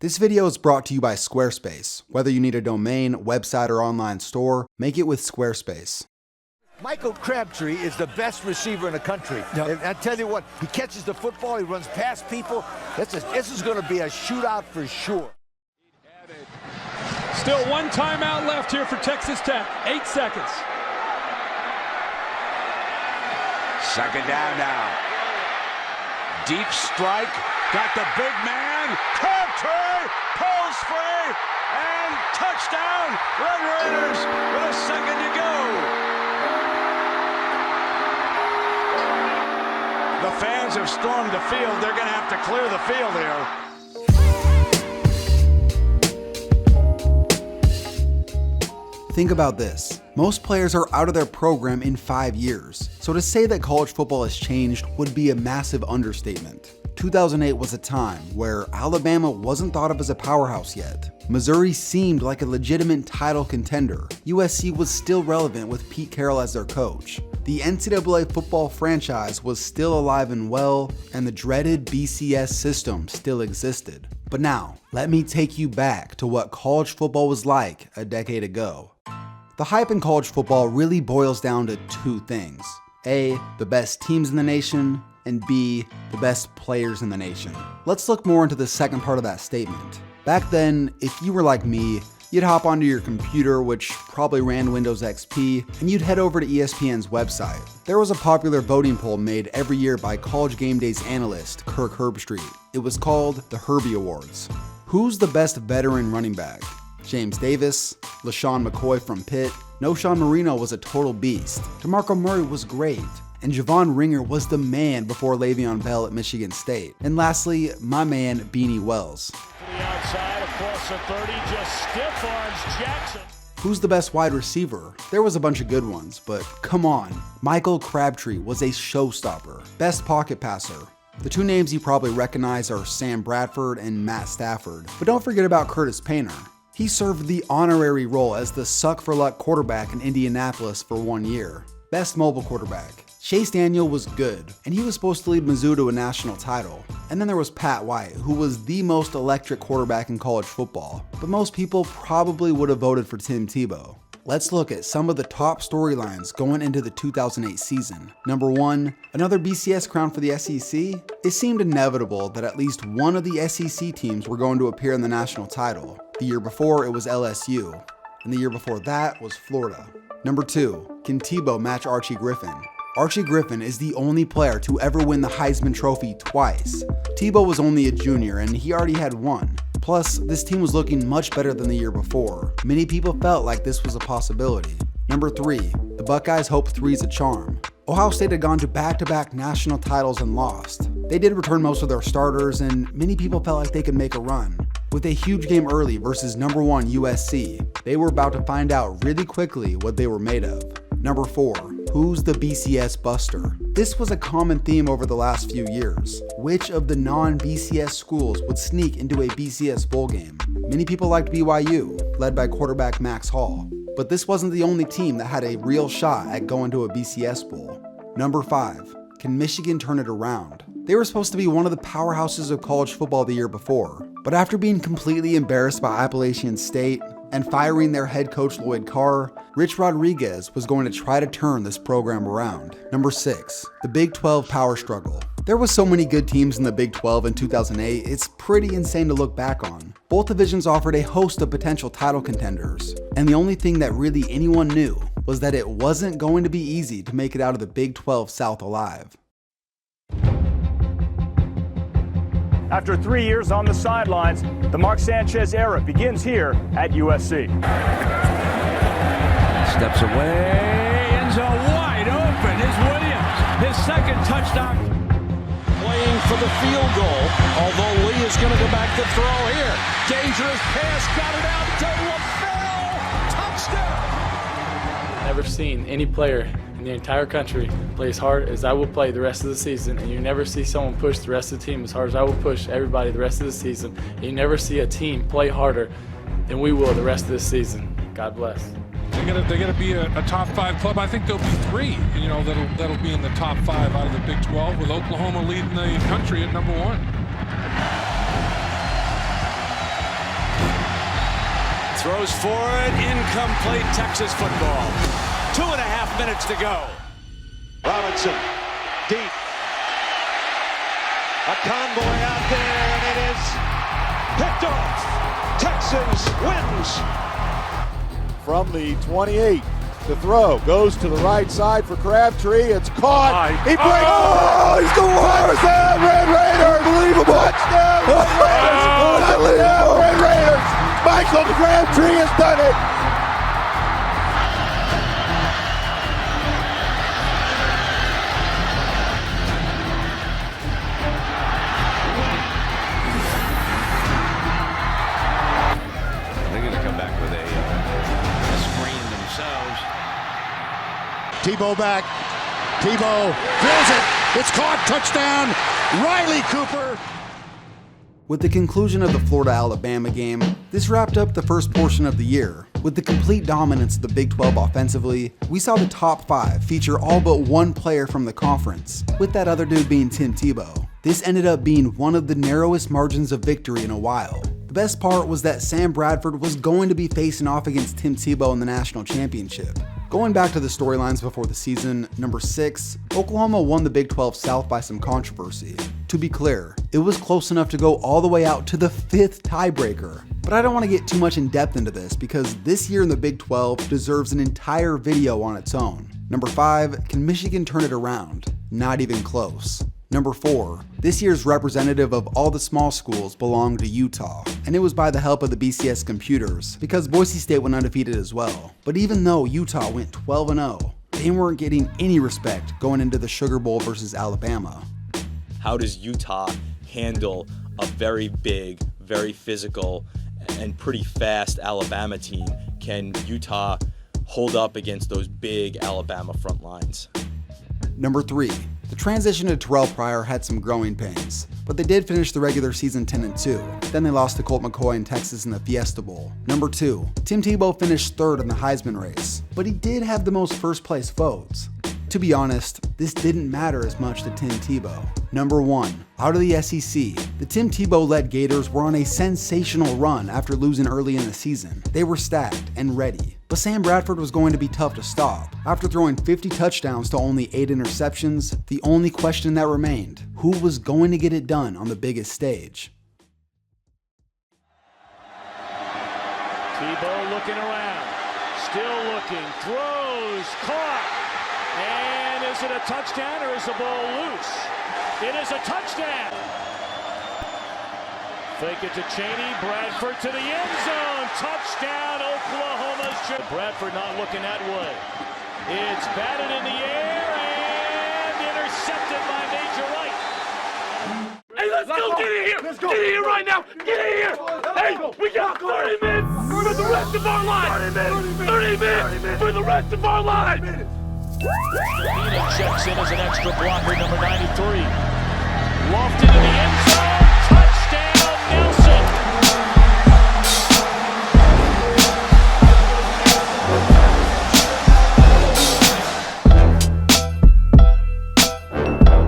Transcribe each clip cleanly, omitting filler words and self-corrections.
This video is brought to you by Squarespace. Whether you need a domain, website, or online store, make it with Squarespace. Michael Crabtree is the best receiver in the country. Yep. And I tell you what, he catches the football, he runs past people. This is going to be a shootout for sure. Still one timeout left here for Texas Tech. 8 seconds. Second down now. Deep strike. Got the big man. Crabtree pulls free. And touchdown. Red Raiders with a second to go. The fans have stormed the field. They're going to have to clear the field here. Think about this. Most players are out of their program in 5 years, so to say that college football has changed would be a massive understatement. 2008 was a time where Alabama wasn't thought of as a powerhouse yet. Missouri seemed like a legitimate title contender. USC was still relevant with Pete Carroll as their coach. The NCAA football franchise was still alive and well, and the dreaded BCS system still existed. But now, let me take you back to what college football was like a decade ago. The hype in college football really boils down to two things. A, the best teams in the nation, and B, the best players in the nation. Let's look more into the second part of that statement. Back then, if you were like me, you'd hop onto your computer, which probably ran Windows XP, and you'd head over to ESPN's website. There was a popular voting poll made every year by College Game Day's analyst, Kirk Herbstreit. It was called the Herbie Awards. Who's the best veteran running back? James Davis, LaShawn McCoy from Pitt, Knowshon Marino was a total beast, DeMarco Murray was great, and Javon Ringer was the man before Le'Veon Bell at Michigan State. And lastly, my man Beanie Wells. To the outside, across the 30, just stiff arms Jackson. Who's the best wide receiver? There was a bunch of good ones, but come on. Michael Crabtree was a showstopper. Best pocket passer. The two names you probably recognize are Sam Bradford and Matt Stafford, but don't forget about Curtis Painter. He served the honorary role as the suck-for-luck quarterback in Indianapolis for 1 year. Best mobile quarterback. Chase Daniel was good, and he was supposed to lead Mizzou to a national title. And then there was Pat White, who was the most electric quarterback in college football, but most people probably would have voted for Tim Tebow. Let's look at some of the top storylines going into the 2008 season. Number 1, another BCS crown for the SEC? It seemed inevitable that at least one of the SEC teams were going to appear in the national title. The year before, it was LSU, and the year before that was Florida. Number 2, can Tebow match Archie Griffin? Archie Griffin is the only player to ever win the Heisman Trophy twice. Tebow was only a junior and he already had one. Plus, this team was looking much better than the year before. Many people felt like this was a possibility. Number 3, the Buckeyes hoped three's a charm. Ohio State had gone to back-to-back national titles and lost. They did return most of their starters, and many people felt like they could make a run. With a huge game early versus number 1 USC, they were about to find out really quickly what they were made of. Number 4, who's the BCS buster? This was a common theme over the last few years. Which of the non-BCS schools would sneak into a BCS bowl game? Many people liked BYU, led by quarterback Max Hall. But this wasn't the only team that had a real shot at going to a BCS bowl. Number 5, can Michigan turn it around? They were supposed to be one of the powerhouses of college football the year before, but after being completely embarrassed by Appalachian State and firing their head coach Lloyd Carr, Rich Rodriguez was going to try to turn this program around. Number 6, the Big 12 power struggle. There was so many good teams in the Big 12 in 2008, it's pretty insane to look back on. Both divisions offered a host of potential title contenders, and the only thing that really anyone knew was that it wasn't going to be easy to make it out of the Big 12 South alive. After 3 years on the sidelines, the Mark Sanchez era begins here at USC. Steps away, end zone wide open is Williams. His second touchdown. Playing for the field goal, although Lee is going to go back to throw here. Dangerous pass, got it out to LaFell. Touchdown! Never seen any player in the entire country play as hard as I will play the rest of the season, and you never see someone push the rest of the team as hard as I will push everybody the rest of the season. And you never see a team play harder than we will the rest of this season. God bless. They're gonna be a top 5 club. I think there'll be 3, that'll be in the top 5 out of the Big 12, with Oklahoma leading the country at number 1. Throws forward, incomplete, Texas football. 2.5 minutes to go. Robinson, deep. A convoy out there, and it is picked off. Texas wins. From the 28, the throw goes to the right side for Crabtree. It's caught. He breaks. Oh, he's the worst. Touchdown, Red Raiders. Unbelievable. Touchdown, Red Raiders. Touchdown, Red Raiders. Michael Crabtree has done it. Tebow back. Tebow drills it. It's caught. Touchdown. Riley Cooper. With the conclusion of the Florida-Alabama game, this wrapped up the first portion of the year. With the complete dominance of the Big 12 offensively, we saw the top 5 feature all but one player from the conference, with that other dude being Tim Tebow. This ended up being one of the narrowest margins of victory in a while. The best part was that Sam Bradford was going to be facing off against Tim Tebow in the national championship. Going back to the storylines before the season, number 6, Oklahoma won the Big 12 South by some controversy. To be clear, it was close enough to go all the way out to the 5th tiebreaker. But I don't want to get too much in depth into this because this year in the Big 12 deserves an entire video on its own. Number 5, can Michigan turn it around? Not even close. Number 4, this year's representative of all the small schools belonged to Utah, and it was by the help of the BCS computers, because Boise State went undefeated as well. But even though Utah went 12-0, they weren't getting any respect going into the Sugar Bowl versus Alabama. How does Utah handle a very big, very physical, and pretty fast Alabama team? Can Utah hold up against those big Alabama front lines? Number 3, the transition to Terrell Pryor had some growing pains, but they did finish the regular season 10-2. Then they lost to Colt McCoy in Texas in the Fiesta Bowl. Number 2, Tim Tebow finished 3rd in the Heisman race, but he did have the most first place votes. To be honest, this didn't matter as much to Tim Tebow. Number 1, out of the SEC, the Tim Tebow-led Gators were on a sensational run after losing early in the season. They were stacked and ready. But Sam Bradford was going to be tough to stop. After throwing 50 touchdowns to only 8 interceptions, the only question that remained, who was going to get it done on the biggest stage? Tebow looking around, still looking, throws, caught. And is it a touchdown or is the ball loose? It is a touchdown. Fake it to Chaney, Bradford to the end zone. Touchdown, Oklahoma's Bradford not looking that way. It's batted in the air and intercepted by Major Wright. Hey, let's go. Get in here. Let's go. Get in here right now. Get in here. Hey, we got 30 minutes for the rest of our lives. 30 minutes for the rest of our lives. Keenan checks in as an extra blocker, number 93. Lofted in the end zone. Touchdown, Nelson.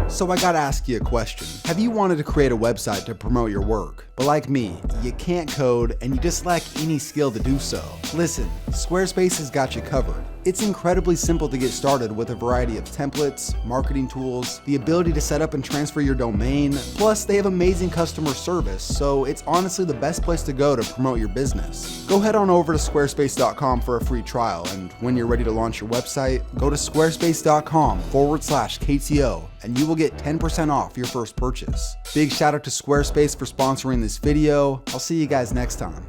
So I gotta ask you a question. Have you wanted to create a website to promote your work, but like me, you can't code and you just lack any skill to do so? Listen, Squarespace has got you covered. It's incredibly simple to get started with a variety of templates, marketing tools, the ability to set up and transfer your domain, plus they have amazing customer service, so it's honestly the best place to go to promote your business. Go head on over to squarespace.com for a free trial, and when you're ready to launch your website, go to squarespace.com/KTO and you will get 10% off your first purchase. Big shout out to Squarespace for sponsoring this video. I'll see you guys next time.